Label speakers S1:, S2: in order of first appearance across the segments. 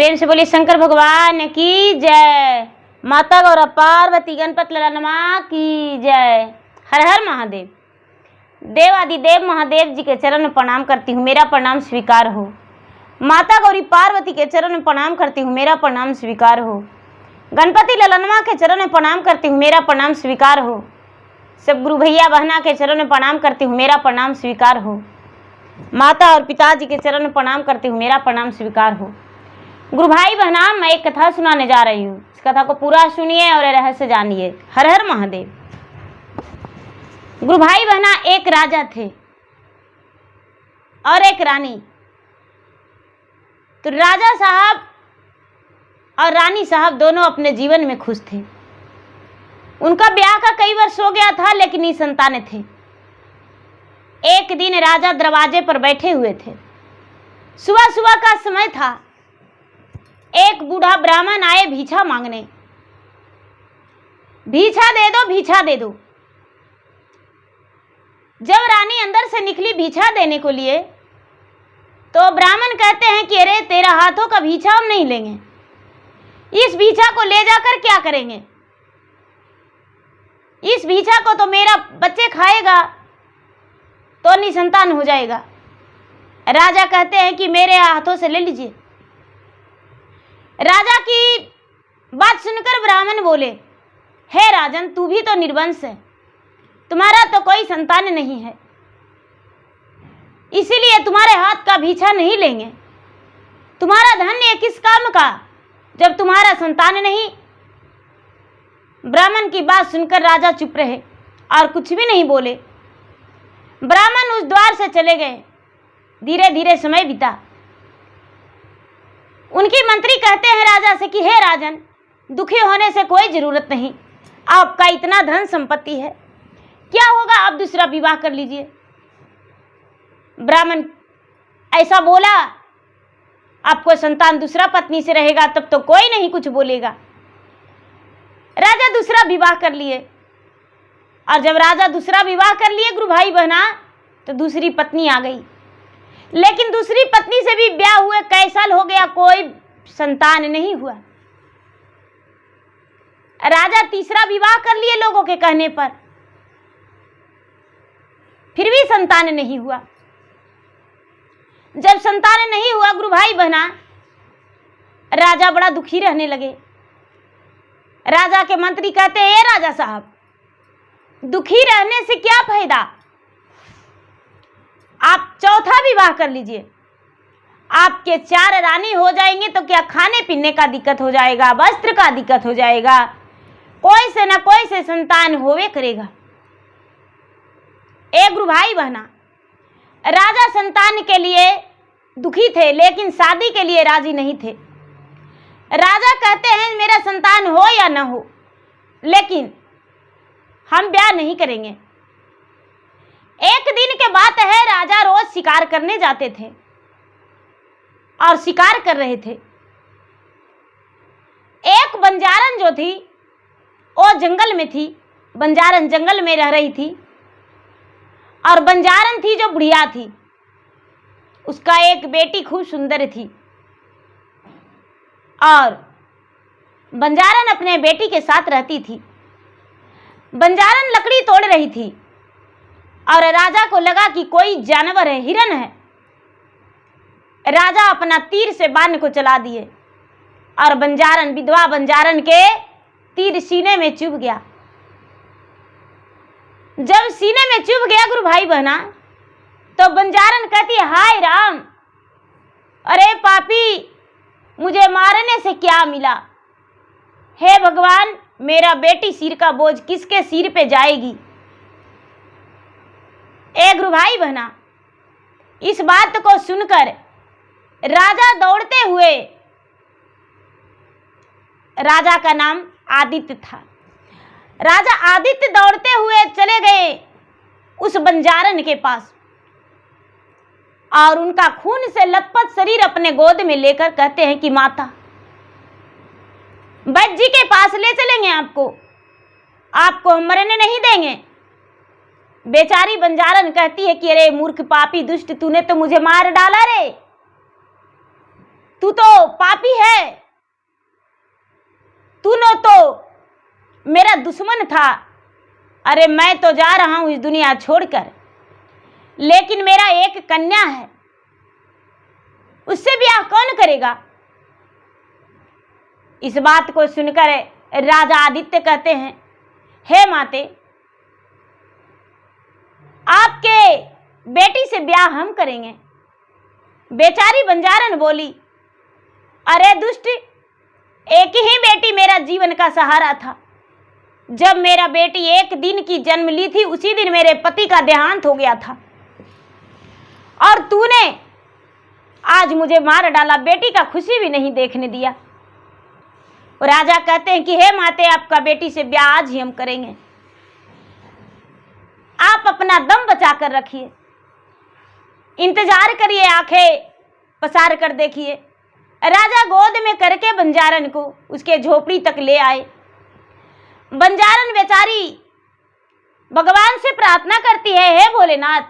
S1: प्रेम से बोलिए शंकर भगवान की जय। माता गौरा पार्वती गणपति ललनमा की जय। हर हर महादेव। देवादिदेव महादेव जी के चरण में प्रणाम करती हूँ, मेरा प्रणाम स्वीकार हो। माता गौरी पार्वती के चरण में प्रणाम करती हूँ, मेरा प्रणाम स्वीकार हो। गणपति ललनमा के चरण में प्रणाम करती हूँ, मेरा प्रणाम स्वीकार हो। सब गुरु भैया बहना के चरण में प्रणाम करती हूँ, मेरा प्रणाम स्वीकार हो। माता और पिताजी के चरण में प्रणाम करती हूँ, मेरा प्रणाम स्वीकार हो। गुरु भाई बहना, मैं एक कथा सुनाने जा रही हूँ। इस कथा को पूरा सुनिए और रहस्य जानिए। हर हर महादेव। गुरु भाई बहना, एक राजा थे और एक रानी। तो राजा साहब और रानी साहब दोनों अपने जीवन में खुश थे। उनका ब्याह का कई वर्ष हो गया था, लेकिन निसंतान थे। एक दिन राजा दरवाजे पर बैठे हुए थे। सुबह सुबह का समय था। एक बूढ़ा ब्राह्मण आए भिक्षा मांगने। भिक्षा दे दो, भिक्षा दे दो। जब रानी अंदर से निकली भिक्षा देने को लिए, तो ब्राह्मण कहते हैं कि अरे तेरा हाथों का भिक्षा हम नहीं लेंगे। इस भिक्षा को ले जाकर क्या करेंगे? इस भिक्षा को तो मेरा बच्चे खाएगा तो निसंतान हो जाएगा। राजा कहते हैं कि मेरे हाथों से ले लीजिए। राजा की बात सुनकर ब्राह्मण बोले, हे राजन, तू भी तो निर्वंश है, तुम्हारा तो कोई संतान नहीं है, इसीलिए तुम्हारे हाथ का भिक्षा नहीं लेंगे। तुम्हारा धन्य किस काम का जब तुम्हारा संतान नहीं। ब्राह्मण की बात सुनकर राजा चुप रहे और कुछ भी नहीं बोले। ब्राह्मण उस द्वार से चले गए। धीरे धीरे समय बीता। उनकी मंत्री कहते हैं राजा से कि हे राजन, दुखी होने से कोई जरूरत नहीं, आपका इतना धन संपत्ति है, क्या होगा आप दूसरा विवाह कर लीजिए। ब्राह्मण ऐसा बोला, आपको संतान दूसरा पत्नी से रहेगा तब तो कोई नहीं कुछ बोलेगा। राजा दूसरा विवाह कर लिए, और जब राजा दूसरा विवाह कर लिए गुरु भाई बहना, तो दूसरी पत्नी आ गई। लेकिन दूसरी पत्नी से भी ब्याह हुए कई साल हो गया, कोई संतान नहीं हुआ। राजा तीसरा विवाह कर लिए लोगों के कहने पर, फिर भी संतान नहीं हुआ। जब संतान नहीं हुआ गुरु भाई बहना, राजा बड़ा दुखी रहने लगे। राजा के मंत्री कहते हैं, हे राजा साहब, दुखी रहने से क्या फायदा, आप चौथा विवाह कर लीजिए। आपके 4 रानी हो जाएंगे तो क्या खाने पीने का दिक्कत हो जाएगा, वस्त्र का दिक्कत हो जाएगा, कोई से ना कोई से संतान होवे करेगा। एक गुरु भाई बहना, राजा संतान के लिए दुखी थे, लेकिन शादी के लिए राजी नहीं थे। राजा कहते हैं मेरा संतान हो या ना हो, लेकिन हम ब्याह नहीं करेंगे। एक दिन के बात है, राजा रोज शिकार करने जाते थे और शिकार कर रहे थे। एक बंजारन जो थी वो जंगल में थी। बंजारन जंगल में रह रही थी, और बंजारन थी जो बुढ़िया थी। उसका एक बेटी खूब सुंदर थी, और बंजारन अपने बेटी के साथ रहती थी। बंजारन लकड़ी तोड़ रही थी, और राजा को लगा कि कोई जानवर है, हिरन है। राजा अपना तीर से बाण को चला दिए, और बंजारन, विधवा बंजारन के तीर सीने में चुभ गया। जब सीने में चुभ गया गुरु भाई बहना, तो बंजारन कहती, हाय राम, अरे पापी, मुझे मारने से क्या मिला। हे भगवान, मेरा बेटी सिर का बोझ किसके सिर पे जाएगी। ए गुरु भाई बहना, इस बात को सुनकर राजा दौड़ते हुए, राजा का नाम आदित्य था, राजा आदित्य दौड़ते हुए चले गए उस बंजारन के पास, और उनका खून से लथपथ शरीर अपने गोद में लेकर कहते हैं कि माता, वैद्य जी के पास ले चलेंगे आपको हम मरने नहीं देंगे। बेचारी बंजारन कहती है कि अरे मूर्ख पापी दुष्ट, तूने तो मुझे मार डाला रे, तू तो पापी पापी है, तूने तो मेरा दुश्मन था। अरे मैं तो जा रहा हूं इस दुनिया छोड़कर, लेकिन मेरा एक कन्या है, उससे ब्याह कौन करेगा? इस बात को सुनकर राजा आदित्य कहते हैं, हे माते, आपके बेटी से ब्याह हम करेंगे। बेचारी बंजारन बोली, अरे दुष्ट, एक ही बेटी मेरा जीवन का सहारा था। जब मेरा बेटी एक दिन की जन्म ली थी, उसी दिन मेरे पति का देहांत हो गया था, और तूने आज मुझे मार डाला, बेटी का खुशी भी नहीं देखने दिया। राजा कहते हैं कि हे माते, आपका बेटी से ब्याह आज ही हम करेंगे, आप अपना दम बचा कर रखिए, इंतजार करिए, आंखें पसार कर देखिए। राजा गोद में करके बंजारन को उसके झोपड़ी तक ले आए। बंजारन बेचारी भगवान से प्रार्थना करती है, हे भोलेनाथ,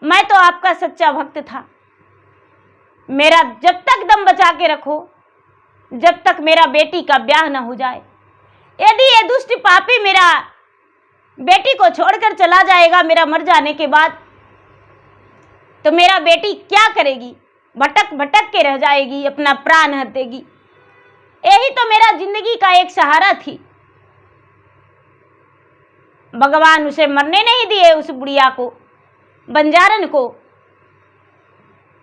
S1: मैं तो आपका सच्चा भक्त था, मेरा जब तक दम बचा के रखो, जब तक मेरा बेटी का ब्याह न हो जाए। यदि ये दुष्ट पापी मेरा बेटी को छोड़कर चला जाएगा मेरा मर जाने के बाद, तो मेरा बेटी क्या करेगी? भटक भटक के रह जाएगी, अपना प्राण हर देगी। यही तो मेरा जिंदगी का एक सहारा थी। भगवान उसे मरने नहीं दिए, उस बुढ़िया को, बंजारन को।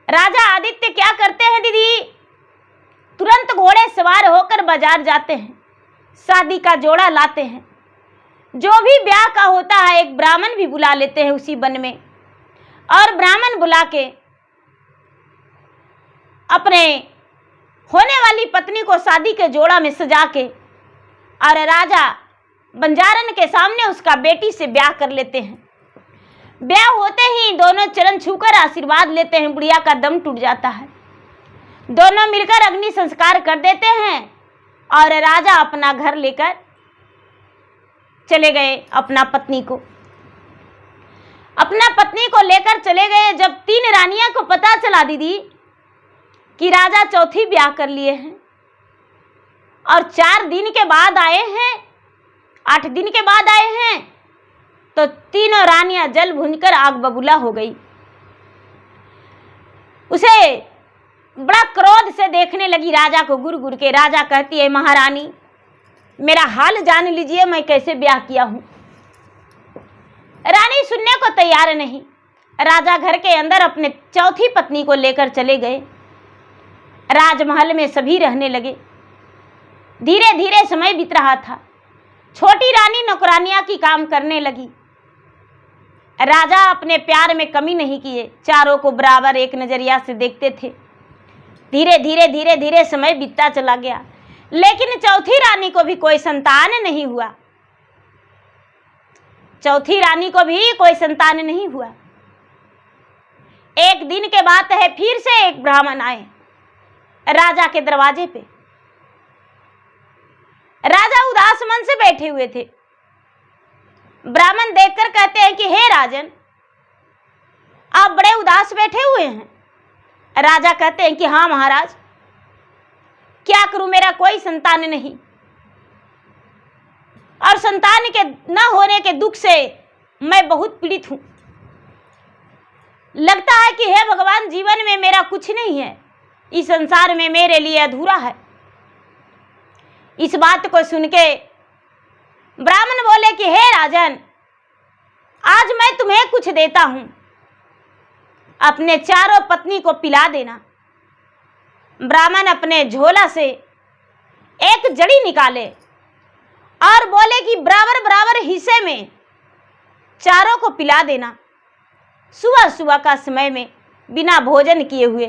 S1: राजा आदित्य क्या करते हैं दीदी? तुरंत घोड़े सवार होकर बाजार जाते हैं, शादी का जोड़ा लाते हैं। जो भी ब्याह का होता है, एक ब्राह्मण भी बुला लेते हैं उसी वन में, और ब्राह्मण बुला के अपने होने वाली पत्नी को शादी के जोड़ा में सजा के, और राजा बंजारन के सामने उसका बेटी से ब्याह कर लेते हैं। ब्याह होते ही दोनों चरण छूकर आशीर्वाद लेते हैं, बुढ़िया का दम टूट जाता है। दोनों मिलकर अग्नि संस्कार कर देते हैं, और राजा अपना घर लेकर चले गए, अपना पत्नी को लेकर चले गए। जब 3 रानियां को पता चला दीदी कि राजा चौथी ब्याह कर लिए हैं, और 4 दिन के बाद आए हैं, 8 दिन के बाद आए हैं, तो तीनों रानियां जल भूनकर आग बबूला हो गई। उसे बड़ा क्रोध से देखने लगी राजा को गुर गुर के। राजा कहती है, महारानी, मेरा हाल जान लीजिए, मैं कैसे ब्याह किया हूं। रानी सुनने को तैयार नहीं। राजा घर के अंदर अपने चौथी पत्नी को लेकर चले गए। राजमहल में सभी रहने लगे। धीरे धीरे समय बीत रहा था। छोटी रानी नौकरानियां की काम करने लगी। राजा अपने प्यार में कमी नहीं किए, चारों को बराबर एक नजरिया से देखते थे। धीरे धीरे समय बीतता चला गया, लेकिन चौथी रानी को भी कोई संतान नहीं हुआ। चौथी रानी को भी कोई संतान नहीं हुआ। एक दिन के बात है, फिर से एक ब्राह्मण आए राजा के दरवाजे पे। राजा उदास मन से बैठे हुए थे। ब्राह्मण देखकर कहते हैं कि हे राजन, आप बड़े उदास बैठे हुए हैं। राजा कहते हैं कि हाँ महाराज, क्या करूं, मेरा कोई संतान नहीं, और संतान के न होने के दुख से मैं बहुत पीड़ित हूं। लगता है कि हे भगवान, जीवन में मेरा कुछ नहीं है, इस संसार में मेरे लिए अधूरा है। इस बात को सुन के ब्राह्मण बोले कि हे राजन, आज मैं तुम्हें कुछ देता हूं, अपने चारों पत्नी को पिला देना। ब्राह्मण अपने झोला से एक जड़ी निकाले और बोले कि बराबर बराबर हिस्से में चारों को पिला देना। सुबह सुबह का समय में बिना भोजन किए हुए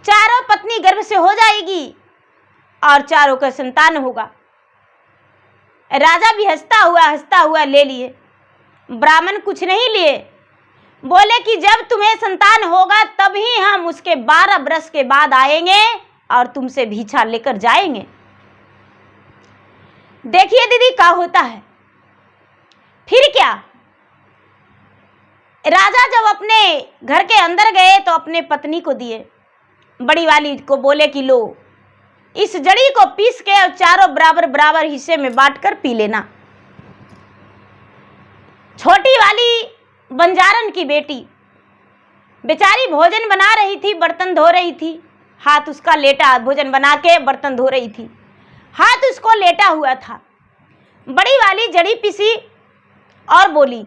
S1: चारों पत्नी गर्भ से हो जाएगी और चारों का संतान होगा। राजा भी हंसता हुआ ले लिए। ब्राह्मण कुछ नहीं लिए, बोले कि जब तुम्हें संतान होगा तभी हम उसके 12 वर्ष के बाद आएंगे और तुमसे भिक्षा लेकर जाएंगे। देखिए दीदी क्या होता है। फिर क्या, राजा जब अपने घर के अंदर गए तो अपने पत्नी को दिए। बड़ी वाली को बोले कि लो, इस जड़ी को पीस के और चारों बराबर बराबर हिस्से में बांटकर पी लेना। छोटी वाली बंजारन की बेटी बेचारी भोजन बना रही थी, बर्तन धो रही थी, हाथ उसका लेटा, भोजन बना के बर्तन धो रही थी, हाथ उसको लेटा हुआ था। बड़ी वाली जड़ी पीसी और बोली,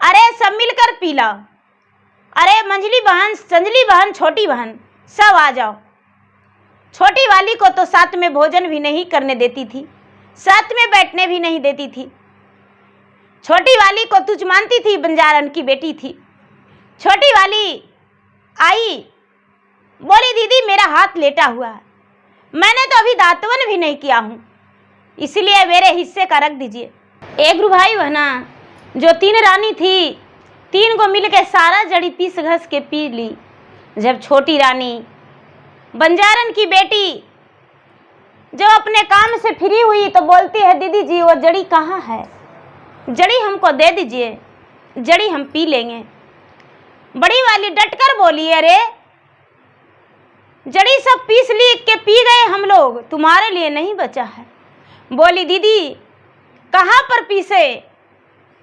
S1: अरे सब मिलकर पी लो, अरे मंझली बहन, संजली बहन, छोटी बहन, सब आ जाओ। छोटी वाली को तो साथ में भोजन भी नहीं करने देती थी, साथ में बैठने भी नहीं देती थी। छोटी वाली को तुझ मानती थी, बंजारन की बेटी थी। छोटी वाली आई, बोली दीदी मेरा हाथ लेटा हुआ है, मैंने तो अभी दातवन भी नहीं किया हूँ, इसलिए मेरे हिस्से का रख दीजिए। एक गुरु भाई बहना, जो 3 रानी थी, 3 को मिलकर सारा जड़ी पीस घस के पी ली। जब छोटी रानी बंजारन की बेटी जब अपने काम से फ्री हुई तो बोलती है, दीदी जी वो जड़ी कहाँ है, जड़ी हमको दे दीजिए, जड़ी हम पी लेंगे। बड़ी वाली डटकर बोली, अरे जड़ी सब पीस ली के पी गए हम लोग, तुम्हारे लिए नहीं बचा है। बोली दीदी कहाँ पर पीसे,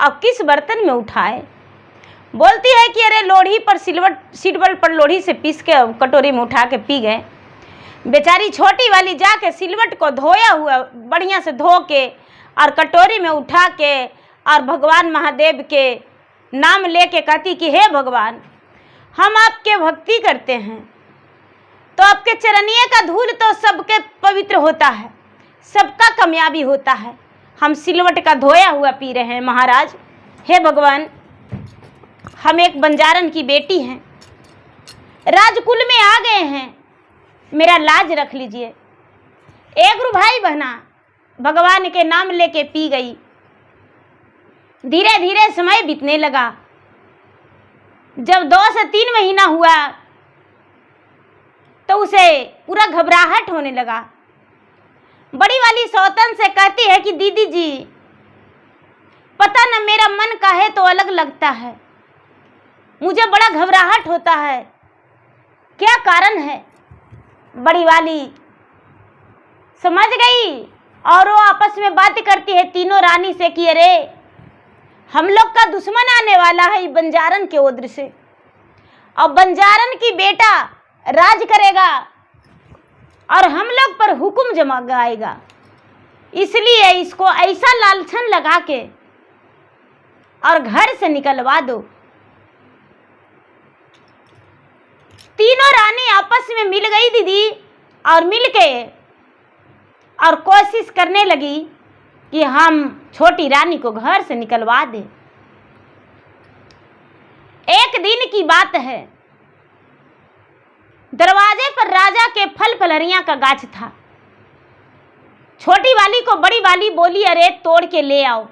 S1: अब किस बर्तन में उठाए। बोलती है कि अरे लोढ़ी पर सिलवट पर लोढ़ी से पीस के कटोरी में उठा के पी गए। बेचारी छोटी वाली जाके सिलवट को धोया हुआ बढ़िया से धो के और कटोरी में उठा के और भगवान महादेव के नाम लेके कहती कि हे भगवान, हम आपके भक्ति करते हैं तो आपके चरणिए का धूल तो सबके पवित्र होता है, सबका कामयाबी होता है। हम सिलवट का धोया हुआ पी रहे हैं महाराज। हे भगवान, हम एक बंजारन की बेटी हैं, राजकुल में आ गए हैं, मेरा लाज रख लीजिए। एक गुरु भाई बहना भगवान के नाम लेके पी गई। धीरे धीरे समय बीतने लगा। जब 2 से 3 महीना हुआ तो उसे पूरा घबराहट होने लगा। बड़ी वाली सौतन से कहती है कि दीदी जी पता न मेरा मन काहे तो अलग लगता है, मुझे बड़ा घबराहट होता है, क्या कारण है। बड़ी वाली समझ गई और वो आपस में बात करती है तीनों रानी से कि अरे हम लोग का दुश्मन आने वाला है बंजारन के ओद्र से, और बंजारन की बेटा राज करेगा और हम लोग पर हुक्म जमा गाएगा, इसलिए इसको ऐसा लालछन लगा के और घर से निकलवा दो। तीनों रानी आपस में मिल गई दीदी, और मिल के और कोशिश करने लगी कि हम छोटी रानी को घर से निकलवा दें। एक दिन की बात है, दरवाजे पर राजा के फल फलहरियां का गाछ था। छोटी वाली को बड़ी वाली बोली, अरे तोड़ के ले आओ,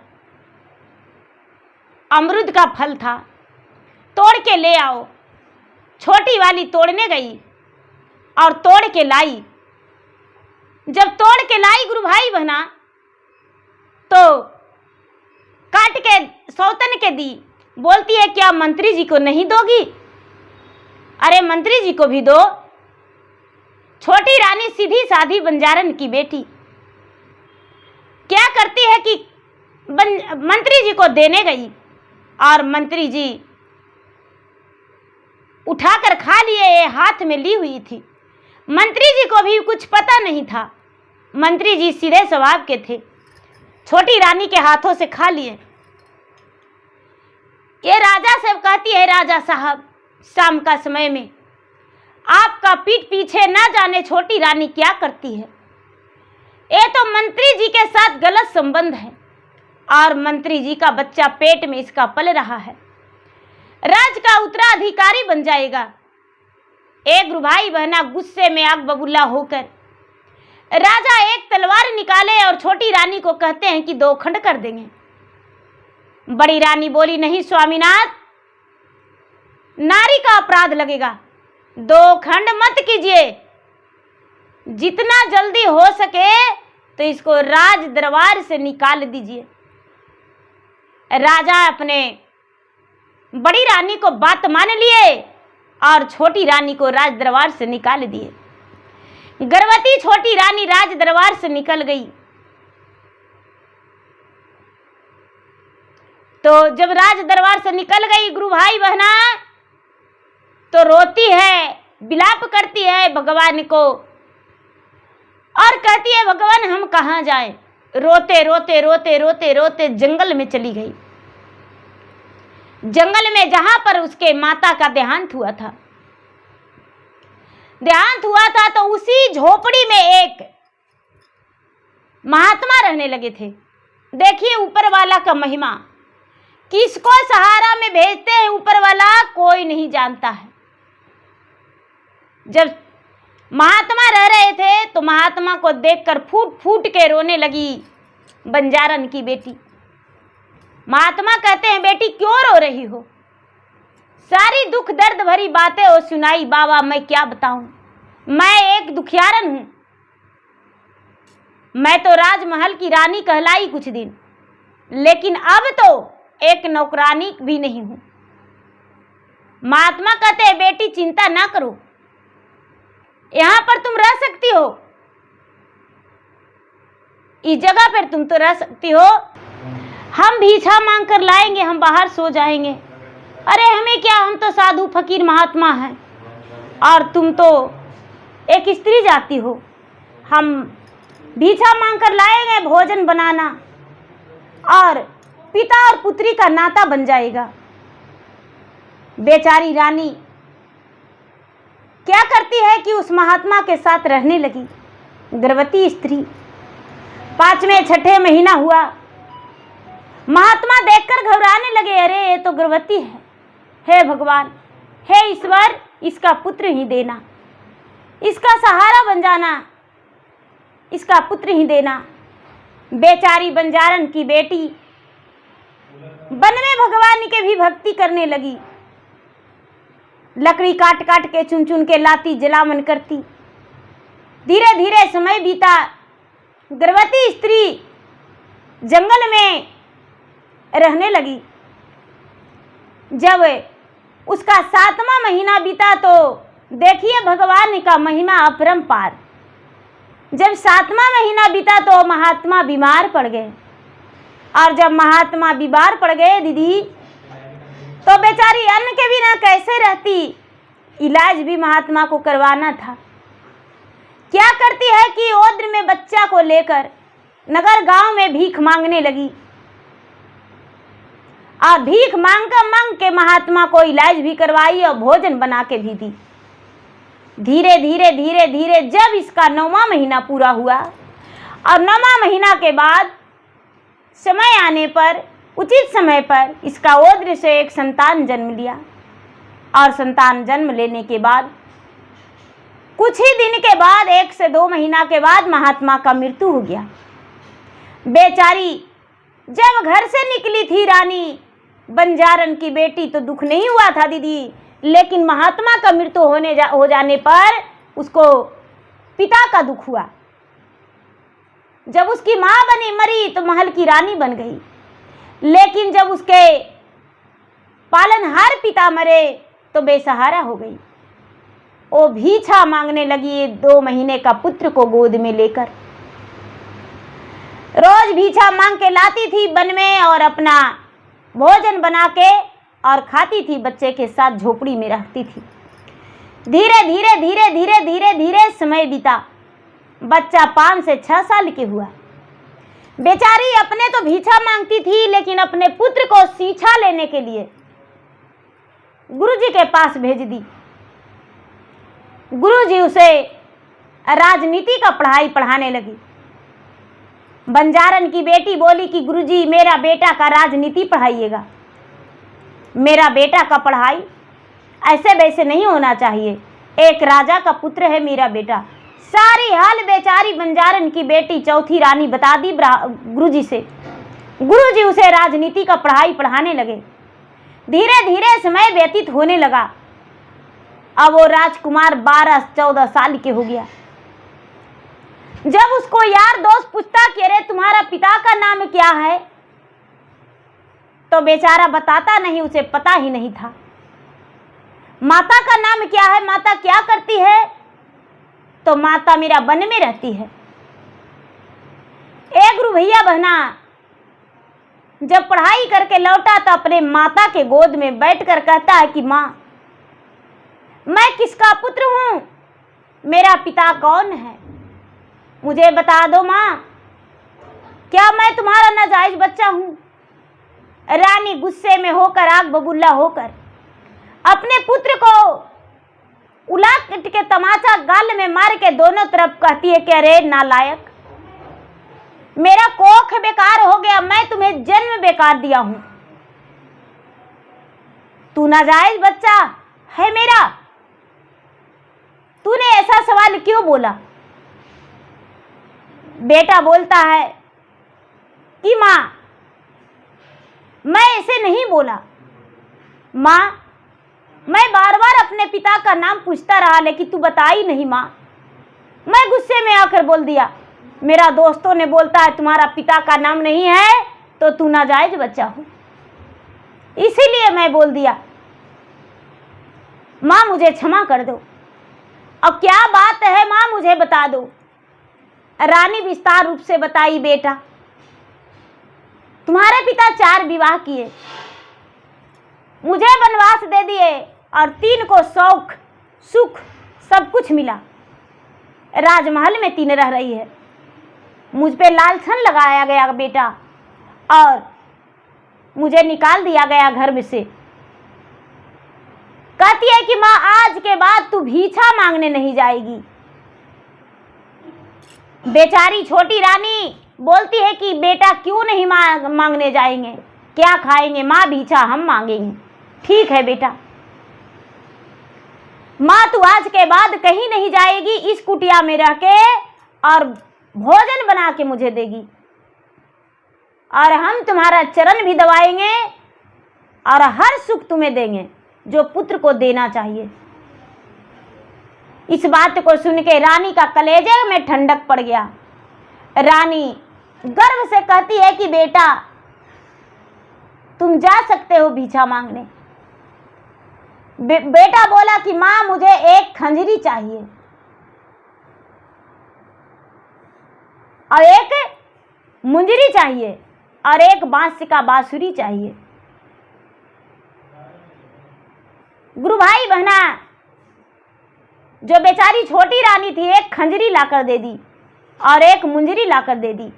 S1: अमरूद का फल था, तोड़ के ले आओ। छोटी वाली तोड़ने गई और तोड़ के लाई। जब तोड़ के लाई गुरु भाई बहना तो काट के सौतन के दी। बोलती है क्या मंत्री जी को नहीं दोगी, अरे मंत्री जी को भी दो। छोटी रानी सीधी साधी बंजारन की बेटी क्या करती है कि मंत्री जी को देने गई और मंत्री जी उठाकर खा लिए, हाथ में ली हुई थी। मंत्री जी को भी कुछ पता नहीं था, मंत्री जी सीधे स्वभाव के थे, छोटी रानी के हाथों से खा लिए। ये राजा से कहती है, राजा साहब शाम का समय में आपका पीठ पीछे ना जाने छोटी रानी क्या करती है, ये तो मंत्री जी के साथ गलत संबंध है और मंत्री जी का बच्चा पेट में इसका पल रहा है, राज का उत्तराधिकारी बन जाएगा। एक गुरु भाई बहना गुस्से में आग बबूला होकर राजा एक तलवार निकाले और छोटी रानी को कहते हैं कि 2 खंड कर देंगे। बड़ी रानी बोली, नहीं स्वामीनाथ, नारी का अपराध लगेगा, 2 खंड मत कीजिए, जितना जल्दी हो सके तो इसको राज दरबार से निकाल दीजिए। राजा अपने बड़ी रानी को बात मान लिए और छोटी रानी को राज दरबार से निकाल दिए। गर्भवती छोटी रानी राज दरबार से निकल गई। तो जब राज दरबार से निकल गई गुरु भाई बहना, तो रोती है, विलाप करती है भगवान को और कहती है भगवान हम कहाँ जाएं। रोते रोते रोते रोते रोते जंगल में चली गई। जंगल में जहां पर उसके माता का देहांत हुआ था, तो उसी झोपड़ी में एक महात्मा रहने लगे थे। देखिए ऊपर वाला का महिमा, किसको सहारा में भेजते हैं ऊपर वाला कोई नहीं जानता है। जब महात्मा रह रहे थे तो महात्मा को देखकर फूट फूट के रोने लगी बंजारन की बेटी। महात्मा कहते हैं बेटी क्यों रो रही हो? सारी दुख दर्द भरी बातें वो सुनाई। बाबा मैं क्या बताऊं, मैं एक दुखियारन हूं, मैं तो राजमहल की रानी कहलाई कुछ दिन, लेकिन अब तो एक नौकरानी भी नहीं हूं। महात्मा कहते हैं बेटी चिंता ना करो, यहां पर तुम रह सकती हो, इस जगह पर तुम तो रह सकती हो, हम भिक्षा मांग कर लाएंगे, हम बाहर सो जाएंगे। अरे हमें क्या, हम तो साधु फकीर महात्मा हैं और तुम तो एक स्त्री जाती हो, हम भिक्षा मांग कर लाएंगे, भोजन बनाना और पिता और पुत्री का नाता बन जाएगा। बेचारी रानी क्या करती है कि उस महात्मा के साथ रहने लगी। गर्भवती स्त्री, 5वें 6ठे महीना हुआ, महात्मा देखकर घबराने लगे, अरे ये तो गर्भवती है, हे भगवान, हे ईश्वर, इसका पुत्र ही देना, इसका सहारा बन जाना, इसका पुत्र ही देना। बेचारी बंजारन की बेटी वन में भगवान के भी भक्ति करने लगी, लकड़ी काट काट के चुन चुन के लाती, जलावन करती। धीरे धीरे समय बीता, गर्भवती स्त्री जंगल में रहने लगी। जब उसका 7वां महीना बीता तो देखिए भगवान का महिमा अपरंपार। जब 7वां महीना बीता तो महात्मा बीमार पड़ गए, और जब महात्मा बीमार पड़ गए दीदी, तो बेचारी अन्न के बिना कैसे रहती, इलाज भी महात्मा को करवाना था। क्या करती है कि ओद्र में बच्चा को लेकर नगर गांव में भीख मांगने लगी, और भीख मांग के महात्मा को इलाज भी करवाई और भोजन बना के भी दी। धीरे धीरे धीरे धीरे जब इसका 9वां महीना पूरा हुआ, और 9वां महीना के बाद समय आने पर, उचित समय पर इसका ओद्र से एक संतान जन्म लिया, और संतान जन्म लेने के बाद कुछ ही दिन के बाद, 1 से 2 महीना के बाद महात्मा का मृत्यु हो गया। बेचारी जब घर से निकली थी रानी बंजारन की बेटी, तो दुख नहीं हुआ था दीदी, लेकिन महात्मा का मृत्यु हो जाने पर उसको पिता का दुख हुआ। जब उसकी माँ बनी मरी तो महल की रानी बन गई, लेकिन जब उसके पालनहार पिता मरे तो बेसहारा हो गई। वो भिक्षा मांगने लगी 2 महीने का पुत्र को गोद में लेकर। रोज भिक्षा मांग के लाती थी वन में, और अपना भोजन बना के और खाती थी, बच्चे के साथ झोपड़ी में रहती थी। धीरे धीरे धीरे धीरे धीरे धीरे समय बीता, बच्चा 5 से 6 साल के हुआ। बेचारी अपने तो भिक्षा मांगती थी, लेकिन अपने पुत्र को शिक्षा लेने के लिए गुरुजी के पास भेज दी। गुरुजी उसे राजनीति का पढ़ाई पढ़ाने लगी। बंजारन की बेटी बोली कि गुरुजी मेरा बेटा का राजनीति पढ़ाइएगा, मेरा बेटा का पढ़ाई ऐसे वैसे नहीं होना चाहिए, एक राजा का पुत्र है मेरा बेटा। सारी हाल बेचारी बंजारन की बेटी चौथी रानी बता दी गुरुजी से। गुरुजी उसे राजनीति का पढ़ाई पढ़ाने लगे। धीरे धीरे समय व्यतीत होने लगा। अब वो राजकुमार 12-14 साल के हो गया। जब उसको यार दोस्त पूछता कि अरे तुम्हारा पिता का नाम क्या है, तो बेचारा बताता नहीं, उसे पता ही नहीं था। माता का नाम क्या है, माता क्या करती है, तो माता मेरा वन में रहती है। एक गुरु भैया बहना जब पढ़ाई करके लौटा तो अपने माता के गोद में बैठकर कहता है कि माँ, मैं किसका पुत्र हूँ, मेरा पिता कौन है, मुझे बता दो माँ, क्या मैं तुम्हारा नाजायज बच्चा हूँ? रानी गुस्से में होकर, आग बबूला होकर अपने पुत्र को उलाट के तमाचा गाल में मार के दोनों तरफ कहती है कि अरे नालायक, मेरा कोख बेकार हो गया, मैं तुम्हें जन्म बेकार दिया हूं, तू नाजायज बच्चा है मेरा, तूने ऐसा सवाल क्यों बोला? बेटा बोलता है कि माँ, मैं ऐसे नहीं बोला, माँ मैं बार बार अपने पिता का नाम पूछता रहा लेकिन तू बताई नहीं माँ। मैं गुस्से में आकर बोल दिया, मेरा दोस्तों ने बोलता है तुम्हारा पिता का नाम नहीं है तो तू नाजायज बच्चा हो, इसीलिए मैं बोल दिया। माँ मुझे क्षमा कर दो, अब क्या बात है माँ मुझे बता दो। रानी विस्तार रूप से बताई, बेटा तुम्हारे पिता 4 विवाह किए, मुझे वनवास दे दिए और 3 को शौक सुख सब कुछ मिला, राजमहल में 3 रह रही है, मुझ पे लालछन लगाया गया बेटा और मुझे निकाल दिया गया घर में से। कहती है कि माँ आज के बाद तू भीछा मांगने नहीं जाएगी। बेचारी छोटी रानी बोलती है कि बेटा क्यों नहीं मांगने जाएंगे, क्या खाएंगे माँ, भीछा हम मांगेंगे। ठीक है बेटा, माँ तू आज के बाद कहीं नहीं जाएगी, इस कुटिया में रह के और भोजन बना के मुझे देगी और हम तुम्हारा चरण भी दबाएंगे और हर सुख तुम्हें देंगे जो पुत्र को देना चाहिए। इस बात को सुन के रानी का कलेजे में ठंडक पड़ गया। रानी गर्व से कहती है कि बेटा तुम जा सकते हो भीछा मांगने। बेटा बोला कि माँ मुझे एक खंजरी चाहिए और एक मुंजरी चाहिए और एक बांस का बांसुरी चाहिए। गुरु भाई बहना जो बेचारी छोटी रानी थी, एक खंजरी लाकर दे दी और एक मुंजरी लाकर दे दी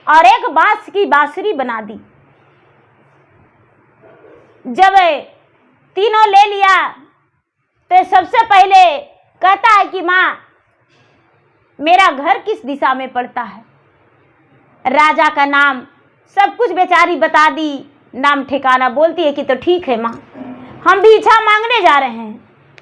S1: और एक बांस की बांसुरी बना दी। जब तीनों ले लिया तो सबसे पहले कहता है कि माँ मेरा घर किस दिशा में पड़ता है, राजा का नाम सब कुछ बेचारी बता दी, नाम ठिकाना। बोलती है कि तो ठीक है माँ, हम भीछा मांगने जा रहे हैं,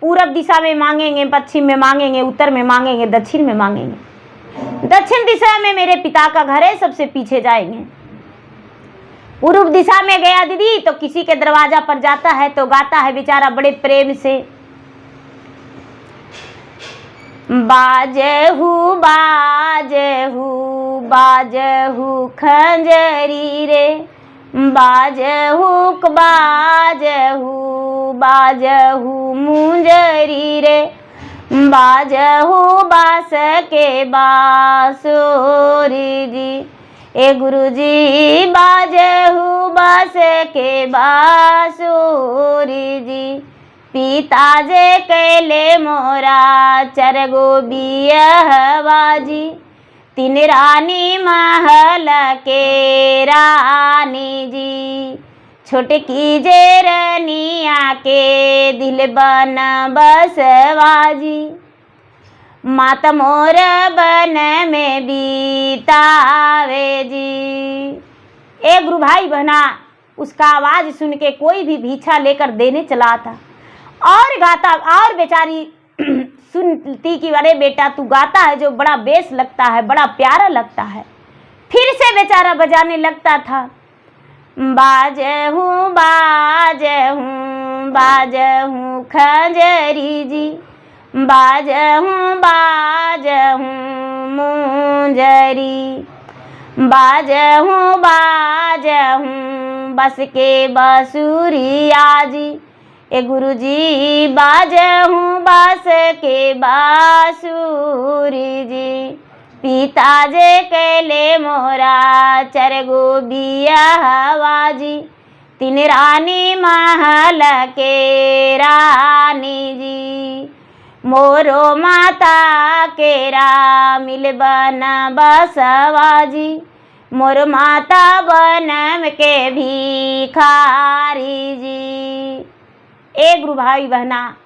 S1: पूरब दिशा में मांगेंगे, पश्चिम में मांगेंगे, उत्तर में मांगेंगे, दक्षिण में मांगेंगे। दक्षिण दिशा में मेरे पिता का घर है, सबसे पीछे जाएंगे। पूर्व दिशा में गया दीदी तो किसी के दरवाजा पर जाता है तो गाता है बेचारा बड़े प्रेम से, बाजहू बाजहू बाजहू खंजरी रे, बाजहू बाजहू बाजहू मुंजरी रे, बाजहू बास के बांसुरी जी। ए गुरुजी बाजहू बास के बांसुरी जी, पिता जे कैले मोरा चरगो बियहवाजी, 3 रानी महल के रानी जी, छोटकी जे रनिया के दिल बन बसवाजी, मात मोर बन में बीतावे जी। एक गुरु भाई बहना उसका आवाज सुन के कोई भी भीछा लेकर देने चला था और गाता, और बेचारी सुनती कि अरे बेटा तू गाता है जो बड़ा बेस लगता है, बड़ा प्यारा लगता है। फिर से बेचारा बजाने लगता था, बाजहू बाजहू बाजहू खंजरी जी, बाजहू बाजहू मुंजरी, बाजहू बाजहू बस के बांसुरी आजी, ए गुरुजी बाजहूँ बास के बांसुरी जी, पिता जे कैले मोरा चरगो बियाहवा जी, तीन रानी महल के रानी जी, मोरो माता केरा मिल बन बसवा जी, मोर माता बनम के भिखारी जी। एक गुरु भाई बहना,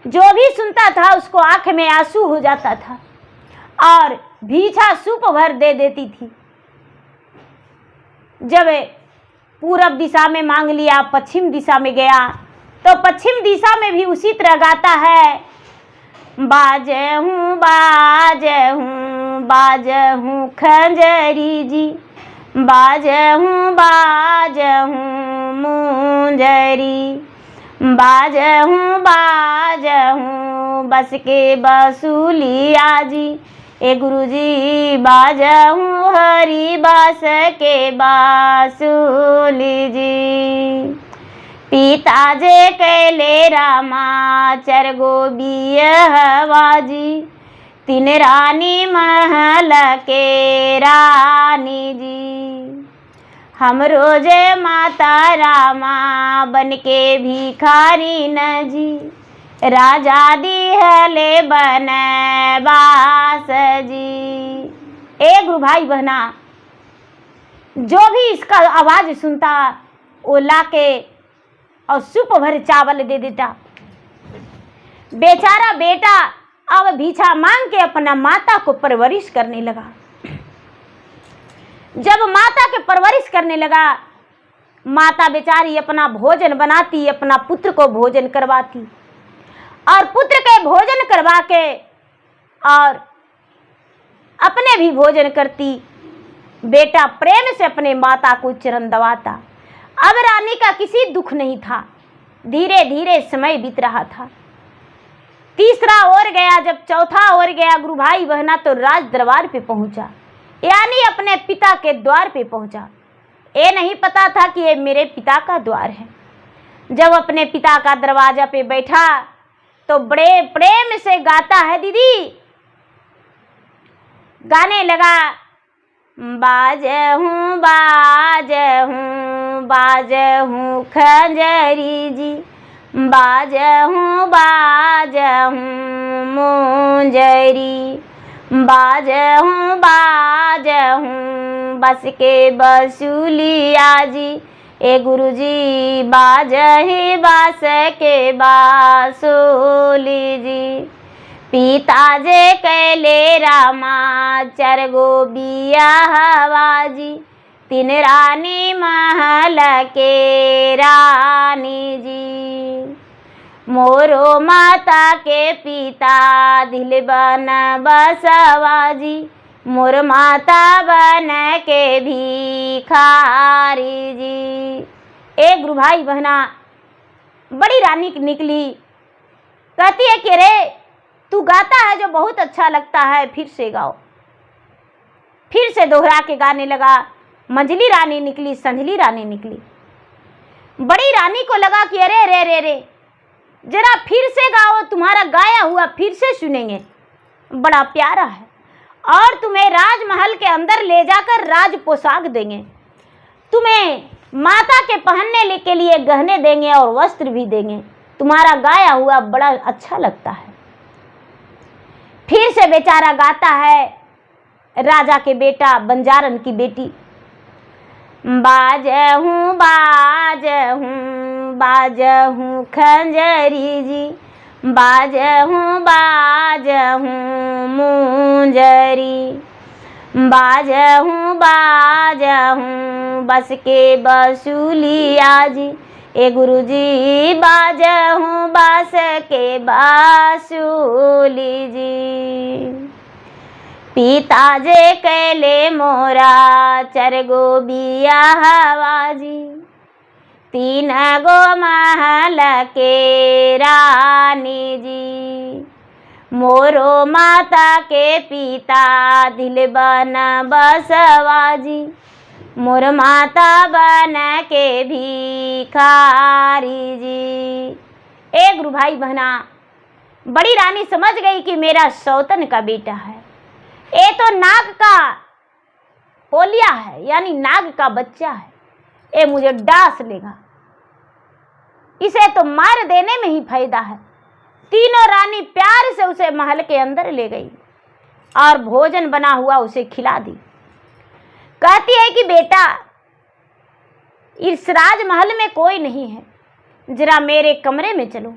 S1: जो भी सुनता था उसको आंख में आंसू हो जाता था और भीछा सूप भर दे देती थी। जब पूरब दिशा में मांग लिया, पश्चिम दिशा में गया तो पश्चिम दिशा में भी उसी तरह गाता है, बाजहूँ बाजहूँ बाजहूँ खंजरी जी, बाजहूँ बाजहूँ मुंजरी, बाजहूँ बाजहूँ बस के बसूलिया जी, ए गुरुजी बाजहूँ हरि बास के बांसुली जी, पिता जे कैले रामा चरगो बियाहवा जी, तीन रानी महल के रानी जी, हम रोजे माता रामा बन के भिखारी न जी, राजा दिहले बनवास जी। ए गुरु भाई बहना, जो भी इसका आवाज सुनता वो लाके और सूप भर चावल दे देता। बेचारा बेटा अब भीछा मांग के अपना माता को परवरिश करने लगा। जब माता के परवरिश करने लगा, माता बेचारी अपना भोजन बनाती, अपना पुत्र को भोजन करवाती और पुत्र के भोजन करवा के और अपने भी भोजन करती। बेटा प्रेम से अपने माता को चरण दबाता। अब रानी का किसी दुख नहीं था। धीरे धीरे समय बीत रहा था। तीसरा और गया, जब चौथा और गया गुरु भाई बहना, तो राज दरबार पे पहुंचा, यानी अपने पिता के द्वार पे पहुंचा। ये नहीं पता था कि ये मेरे पिता का द्वार है। जब अपने पिता का दरवाजा पे बैठा तो बड़े प्रेम से गाता है, दीदी गाने लगा, बाजहूँ बाजहूँ बाजहूँ खंजरी जी, बाजहूँ बाजहूँ मुंजरी, बाजहूँ बाजहूँ बस के बसूलिया जी, ए गुरुजी बाजही बास के बांसुली जी, पिता जे कैले रामा चरगो बियाहवा जी, तीन रानी महल के रानी जी, मोरो माता के पिता दिल बन बसवा जी, मोर माता बन के भिखारी जी। एक गुरु भाई बहना, बड़ी रानी निकली, कहती है कि रे तू गाता है जो बहुत अच्छा लगता है, फिर से गाओ। फिर से दोहरा के गाने लगा। मंझली रानी निकली, संझली रानी निकली। बड़ी रानी को लगा कि अरे रे रे रे जरा फिर से गाओ, तुम्हारा गाया हुआ फिर से सुनेंगे, बड़ा प्यारा है और तुम्हें राजमहल के अंदर ले जाकर राज पोशाक देंगे, तुम्हें माता के पहनने के लिए गहने देंगे और वस्त्र भी देंगे, तुम्हारा गाया हुआ बड़ा अच्छा लगता है। फिर से बेचारा गाता है, राजा के बेटा बंजारन की बेटी, बाजहूँ बाजहूँ बाजहूँ खंजरी जी, बाजहूँ बाजहूँ मुंजरी, बाजहूँ बाजहूँ बस के बसूलिया जी, ए गुरुजी बाजहूँ बास के बांसुली जी, पिता जे कैले मोरा चरगो बियाहवा जी, तीन गो महल के रानी जी, मोरो माता के पिता दिल बन बसवा जी, मोर माता बन के भिखारी जी। एक गुरु भाई बहना, बड़ी रानी समझ गई कि मेरा सौतन का बेटा है, ये तो नाग का पोलिया है, यानी नाग का बच्चा है, ये मुझे डांस लेगा, इसे तो मार देने में ही फायदा है। तीनों रानी प्यार से उसे महल के अंदर ले गई और भोजन बना हुआ उसे खिला दी। कहती है कि बेटा, इस राजमहल में कोई नहीं है, जरा मेरे कमरे में चलो।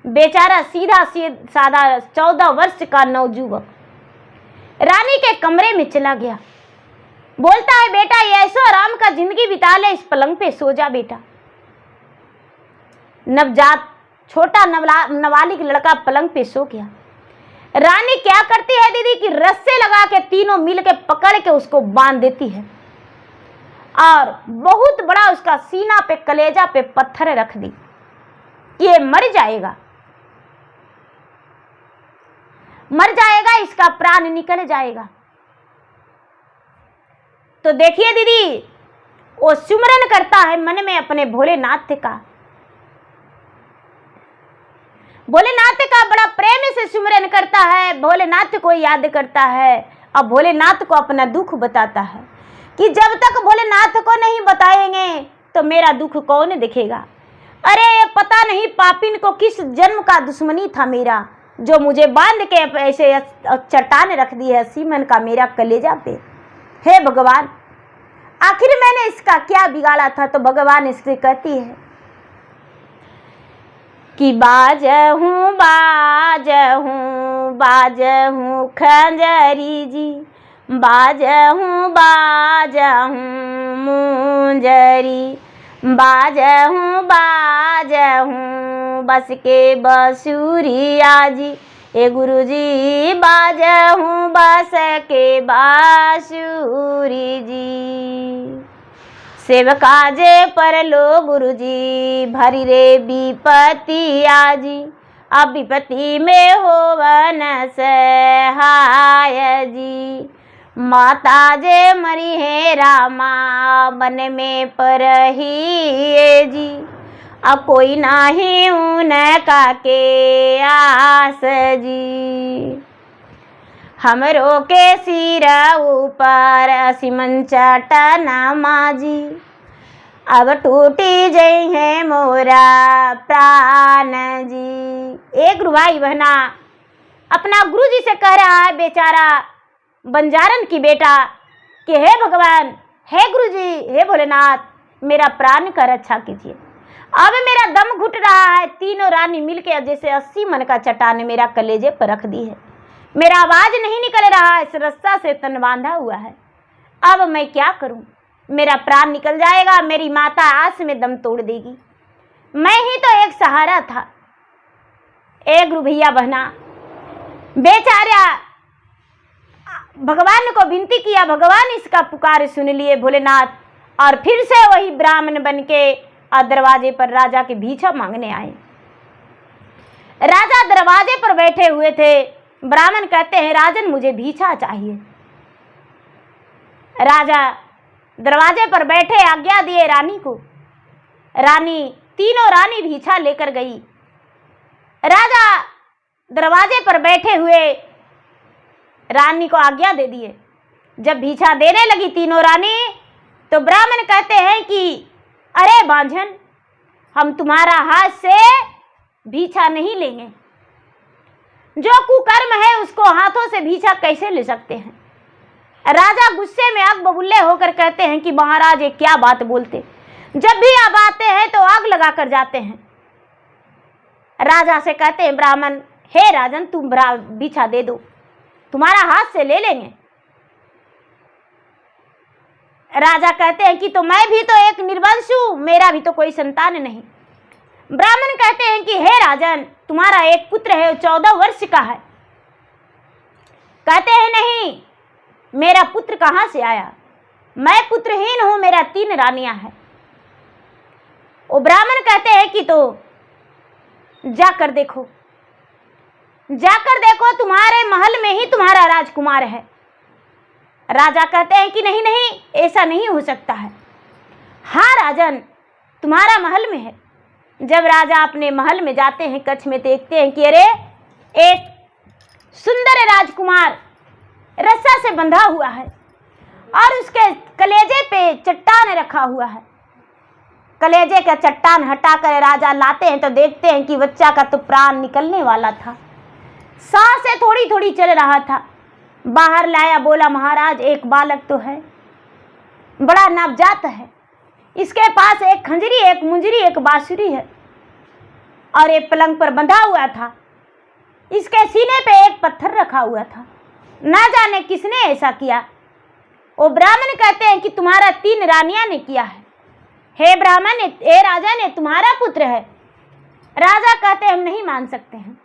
S1: बेचारा सीधा साधा 14 वर्ष का नवयुवक रानी के कमरे में चला गया। बोलता है, बेटा ये ऐसो आराम का जिंदगी बिता ले, इस पलंग पे सो जा बेटा। नवजात छोटा नवालिक लड़का पलंग पे सो गया। रानी क्या करती है दीदी कि रस्से लगा के तीनों मिल के पकड़ के उसको बांध देती है और बहुत बड़ा उसका सीना पे कलेजा पे पत्थर रख दी कि ये मर जाएगा, मर जाएगा, इसका प्राण निकल जाएगा। तो देखिए दीदी, वो सुमरन करता है मन में अपने भोलेनाथ का। भोलेनाथ का बड़ा प्रेम से सुमरन करता है, भोलेनाथ को याद करता है और भोलेनाथ को अपना दुख बताता है कि जब तक भोलेनाथ को नहीं बताएंगे तो मेरा दुख कौन देखेगा। अरे पता नहीं पापिन को किस जन्म का दुश्मनी था मेरा, जो मुझे बांध के ऐसे चट्टान रख दी है सीमन का मेरा कलेजा पे। हे भगवान, आखिर मैंने इसका क्या बिगाड़ा था। तो भगवान इससे कहती है कि बाजहूँ बाजहूँ बाजहूँ खंजरी जी, बाजहूँ बाजहूँ मुंजरी, बाजहूँ बाजहूँ बस के बसुरिया जी। ए गुरुजी बाजहूँ बस के बांसुरी जी। सेवकाजे पर लो गुरुजी भरी रे विपत्ति आजी, अब विपत्ति में होवन सहाय जी। माता जे मरी है रामा बन में पर ही जी, अब कोई नाही उनका के आस जी। हमरो के सिर ऊपर सिमन चटना माजी, अब टूटी जई है मोरा प्राण जी। एक गुरुभाई बहना अपना गुरु जी से कह रहा है बेचारा बंजारन की बेटा कि हे भगवान, हे गुरु जी, हे भोलेनाथ, मेरा प्राण का रक्षा कीजिए, अब मेरा दम घुट रहा है। तीनों रानी मिलके जैसे 80 मन का चट्टान मेरा कलेजे पर रख दी है, मेरा आवाज नहीं निकल रहा है, इस रस्सा से तन बांधा हुआ है, अब मैं क्या करूं, मेरा प्राण निकल जाएगा, मेरी माता आस में दम तोड़ देगी, मैं ही तो एक सहारा था। ए गुरु भैया बहना, बेचारा भगवान को विनती किया, भगवान इसका पुकार सुन लिए भोलेनाथ, और फिर से वही ब्राह्मण बन के दरवाजे पर राजा की भिक्षा मांगने आए। राजा दरवाजे पर बैठे हुए थे, ब्राह्मण कहते हैं राजन मुझे भिक्षा चाहिए। राजा दरवाजे पर बैठे आज्ञा दिए रानी को, रानी तीनों रानी भिक्षा लेकर गई। राजा दरवाजे पर बैठे हुए रानी को आज्ञा दे दिए। जब भिक्षा देने लगी तीनों रानी, तो ब्राह्मण कहते हैं कि अरे बांझन, हम तुम्हारा हाथ से भिक्षा नहीं लेंगे, जो कुकर्म है उसको हाथों से भिक्षा कैसे ले सकते हैं। राजा गुस्से में आग बबूले होकर कहते हैं कि महाराज ये क्या बात बोलते, जब भी आप आते हैं तो आग लगा कर जाते हैं। राजा से कहते हैं ब्राह्मण, हे राजन तुम भिक्षा दे दो, तुम्हारा हाथ से ले लेंगे। राजा कहते हैं कि तो मैं भी तो एक निर्वंश हूं, मेरा भी तो कोई संतान नहीं। ब्राह्मण कहते हैं कि हे राजन, तुम्हारा एक पुत्र है, 14 वर्ष का है। कहते हैं नहीं, मेरा पुत्र कहां से आया, मैं पुत्रहीन हूं, मेरा 3 रानियां हैं। वो ब्राह्मण कहते हैं कि तो जाकर देखो, जाकर देखो, तुम्हारे महल में ही तुम्हारा राजकुमार है। राजा कहते हैं कि नहीं नहीं, ऐसा नहीं हो सकता है। हाँ राजन, तुम्हारा महल में है। जब राजा अपने महल में जाते हैं, कक्ष में देखते हैं कि अरे एक सुंदर राजकुमार रस्सा से बंधा हुआ है और उसके कलेजे पे चट्टान रखा हुआ है। कलेजे का चट्टान हटाकर राजा लाते हैं तो देखते हैं कि बच्चा का तो प्राण निकलने वाला था, सांसें थोड़ी थोड़ी चल रहा था। बाहर लाया, बोला महाराज एक बालक तो है, बड़ा नवजात है, इसके पास एक खंजरी, एक मुंजरी, एक बांसुरी है और एक पलंग पर बंधा हुआ था। इसके सीने पे एक पत्थर रखा हुआ था। ना जाने किसने ऐसा किया। वो ब्राह्मण कहते हैं कि तुम्हारा 3 रानियां ने किया है। हे ब्राह्मण, हे राजा ने तुम्हारा पुत्र है। राजा कहते हम नहीं मान सकते हैं।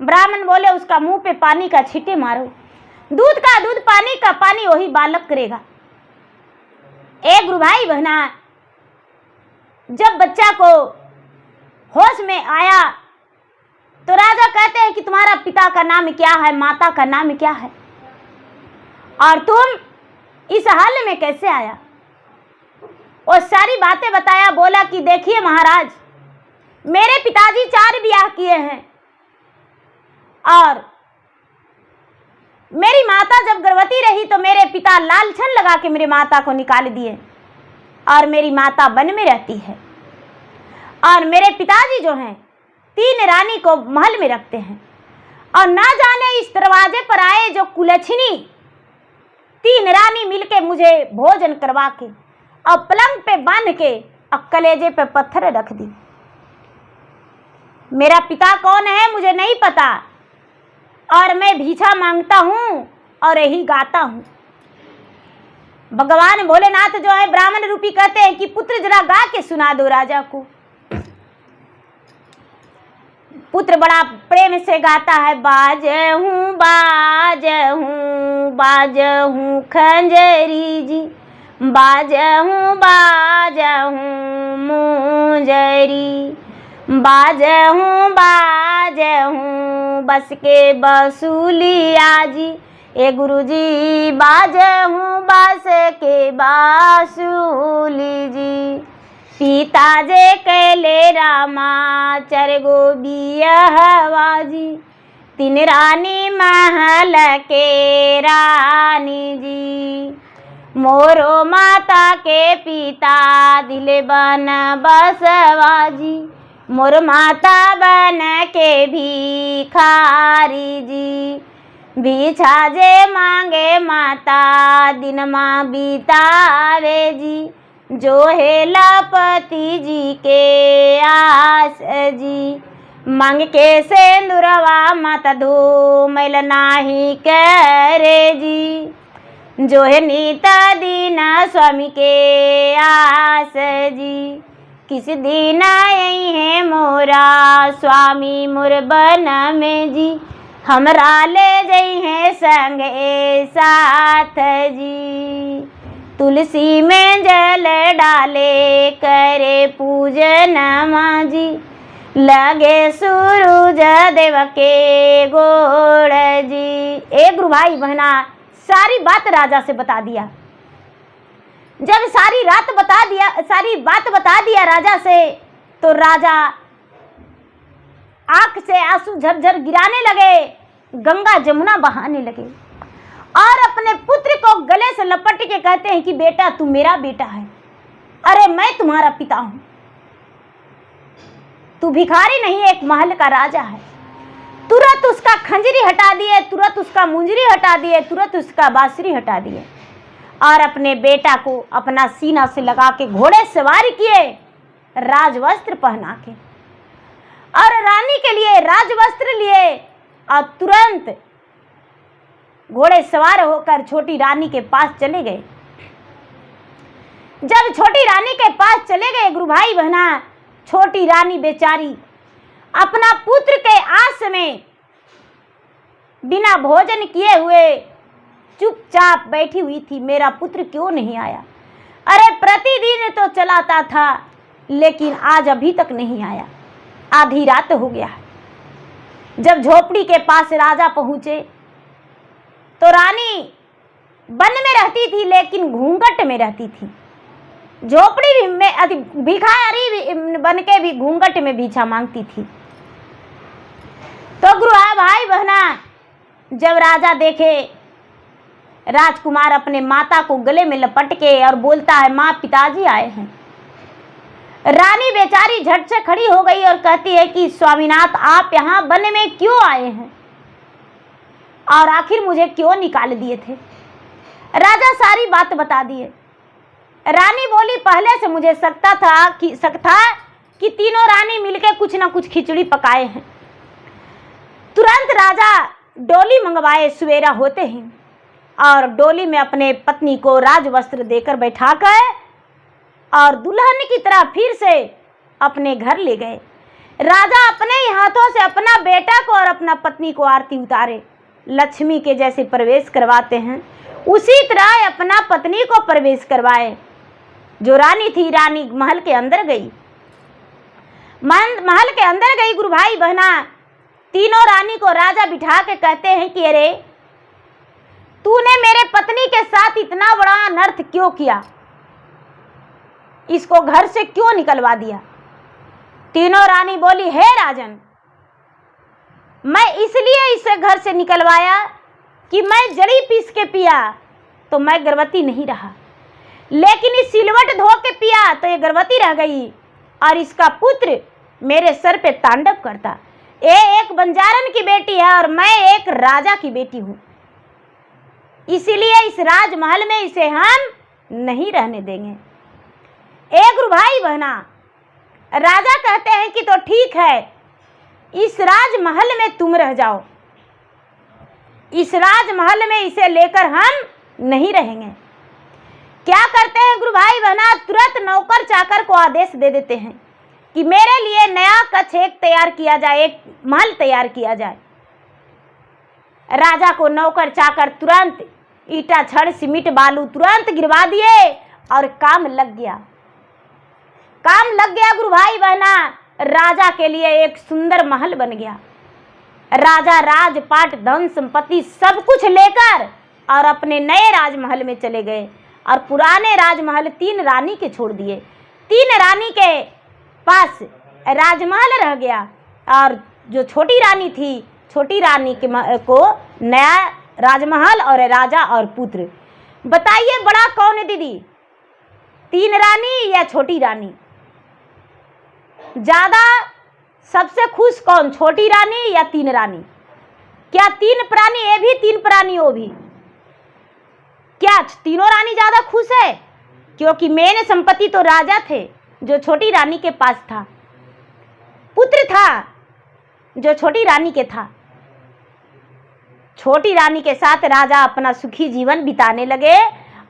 S1: ब्राह्मण बोले उसका मुंह पे पानी का छींटे मारो, दूध का दूध, पानी का पानी, वही बालक करेगा। एक गुरु भाई बहना, जब बच्चा को होश में आया तो राजा कहते हैं कि तुम्हारा पिता का नाम क्या है, माता का नाम क्या है और तुम इस हाल में कैसे आया। और सारी बातें बताया। बोला कि देखिए महाराज, मेरे पिताजी 4 ब्याह किए हैं और मेरी माता जब गर्भवती रही तो मेरे पिता लालछन लगा के मेरी माता को निकाल दिए और मेरी माता वन में रहती है और मेरे पिताजी जो हैं 3 रानी को महल में रखते हैं और ना जाने इस दरवाजे पर आए जो कुलछनी 3 रानी मिलके मुझे भोजन करवा के और पलंग पे बांध के और कलेजे पे पत्थर रख दी। मेरा पिता कौन है मुझे नहीं पता और मैं भिक्षा मांगता हूँ और यही गाता हूँ। भगवान भोलेनाथ जो है ब्राह्मण रूपी कहते हैं कि पुत्र जरा गा के सुना दो राजा को। पुत्र बड़ा प्रेम से गाता है, बाजहूँ बाजहूँ बाजहूँ खंजरी जी, बाजहूँ बाजहूँ मुंजरी, बाजहूँ बाजहूँ बस के बसूलिया जी, ए गुरुजी बाजहूँ बस के बासूली जी। पिता जे कैले रामा 4 गो बियहवा जी, 3 रानी महल के रानी जी। मोरो माता के पिता दिले बन बसवा जी, मोर माता बन के भिखारी जी। भिक्षा जे मांगे माता दिन माँ बितावे जी, जो है लापति जी के आस जी। मांग के सेंदुरवा माता धो मैल नाही करे जी, जो है नीता दीना स्वामी के आस जी। किस दिन आई है मोरा स्वामी मोर बन में जी, हमरा ले जई है संगे साथ जी। तुलसी में जल डाले करे पूजन माँ जी, लगे सूरज देव के गोड़ जी। एक गुरु भाई बहना सारी बात राजा से बता दिया। जब सारी बात बता दिया राजा से तो राजा आंख से आंसू झरझर गिराने लगे, गंगा जमुना बहाने लगे और अपने पुत्र को गले से लपट के कहते हैं कि बेटा तू मेरा बेटा है, अरे मैं तुम्हारा पिता हूं, तू भिखारी नहीं एक महल का राजा है। तुरंत उसका खंजरी हटा दिए, तुरंत उसका मुंजरी हटा दिए, तुरंत उसका बांसुरी हटा दिए और अपने बेटा को अपना सीना से लगा के घोड़े सवार किए, राजवस्त्र पहना के और रानी के लिए राजवस्त्र लिए और तुरंत घोड़े सवार होकर छोटी रानी के पास चले गए। जब छोटी रानी के पास चले गए गुरु भाई बहना, छोटी रानी बेचारी अपना पुत्र के आस में बिना भोजन किए हुए चुपचाप बैठी हुई थी। मेरा पुत्र क्यों नहीं आया? अरे प्रतिदिन तो चलाता था लेकिन आज अभी तक नहीं आया, आधी रात हो गया। जब झोपड़ी के पास राजा पहुंचे तो रानी वन में रहती थी लेकिन घूंघट में रहती थी, झोपड़ी में भिखारी बन के भी घूंघट में भिक्षा मांगती थी। तो गुरु भाई बहना, जब राजा देखे राजकुमार अपने माता को गले में लपट के और बोलता है माँ पिताजी आए हैं, रानी बेचारी झट से खड़ी हो गई और कहती है कि स्वामीनाथ आप यहाँ वन में क्यों आए हैं और आखिर मुझे क्यों निकाल दिए थे। राजा सारी बात बता दिए। रानी बोली पहले से मुझे शक था कि तीनों रानी मिलकर कुछ ना कुछ खिचड़ी पकाए हैं। तुरंत राजा डोली मंगवाए सवेरा होते ही और डोली में अपने पत्नी को राजवस्त्र देकर बैठाकर और दुल्हन की तरह फिर से अपने घर ले गए। राजा अपने ही हाथों से अपना बेटा को और अपना पत्नी को आरती उतारे, लक्ष्मी के जैसे प्रवेश करवाते हैं उसी तरह अपना पत्नी को प्रवेश करवाए। जो रानी थी, रानी महल के अंदर गई। महल के अंदर गई गुरु भाई बहना, तीनों रानी को राजा बिठा के कहते हैं कि अरे तूने मेरे पत्नी के साथ इतना बड़ा अनर्थ क्यों किया, इसको घर से क्यों निकलवा दिया। तीनों रानी बोली हे राजन, मैं इसलिए इसे घर से निकलवाया कि मैं जड़ी पीस के पिया तो मैं गर्भवती नहीं रहा, लेकिन इस सिलवट धो के पिया तो ये गर्भवती रह गई और इसका पुत्र मेरे सर पे तांडव करता। ये एक बंजारन की बेटी है और मैं एक राजा की बेटी हूं, इसीलिए इस राजमहल में इसे हम नहीं रहने देंगे। एक गुरु भाई बहना, राजा कहते हैं कि तो ठीक है, इस राजमहल में तुम रह जाओ, इस राजमहल में इसे लेकर हम नहीं रहेंगे। क्या करते हैं गुरु भाई बहना, तुरंत नौकर चाकर को आदेश दे देते हैं कि मेरे लिए नया कक्ष एक तैयार किया जाए, एक महल तैयार किया जाए। राजा को नौकर चाकर तुरंत ईटा छड़ सीमेंट बालू तुरंत गिरवा दिए और काम लग गया। काम लग गया गुरु भाई बहना, राजा के लिए एक सुंदर महल बन गया। राजा राजपाट धन संपत्ति सब कुछ लेकर और अपने नए राजमहल में चले गए और पुराने राजमहल 3 रानी के छोड़ दिए। 3 रानी के पास राजमहल रह गया और जो छोटी रानी थी, छोटी रानी को नया राजमहल और राजा और पुत्र। बताइए बड़ा कौन है दीदी, 3 रानी या छोटी रानी? ज्यादा सबसे खुश कौन, छोटी रानी या 3 रानी? क्या 3 प्राणी, ये भी 3 प्राणी वो भी? क्या तीनों रानी ज्यादा खुश है? क्योंकि मेन संपत्ति तो राजा थे जो छोटी रानी के पास था, पुत्र था जो छोटी रानी के था। छोटी रानी के साथ राजा अपना सुखी जीवन बिताने लगे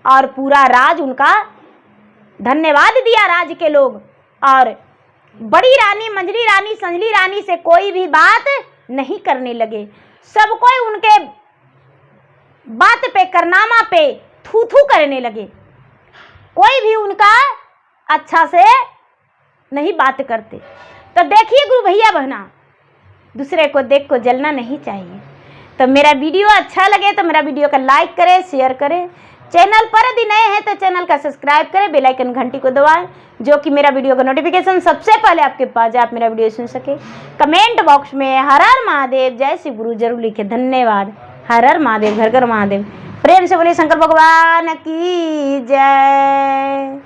S1: और पूरा राज उनका धन्यवाद दिया राज के लोग। और बड़ी रानी, मंझली रानी, संजली रानी से कोई भी बात नहीं करने लगे। सब कोई उनके बात पे, करनामा पे थू थू करने लगे। कोई भी उनका अच्छा से नहीं बात करते। तो देखिए गुरु भैया बहना, दूसरे को देख को जलना नहीं चाहिए। तो मेरा वीडियो अच्छा लगे तो मेरा वीडियो का लाइक करें, शेयर करें। चैनल पर यदि नए हैं तो चैनल का सब्सक्राइब करें, बेल आइकन घंटी को दबाएं, जो कि मेरा वीडियो का नोटिफिकेशन सबसे पहले आपके पास जाए, आप मेरा वीडियो सुन सके। कमेंट बॉक्स में हर हर महादेव, जय श्री गुरु जरूर लिखे। धन्यवाद। हर हर महादेव, घर घर महादेव। प्रेम से बोलिए शंकर भगवान की जय।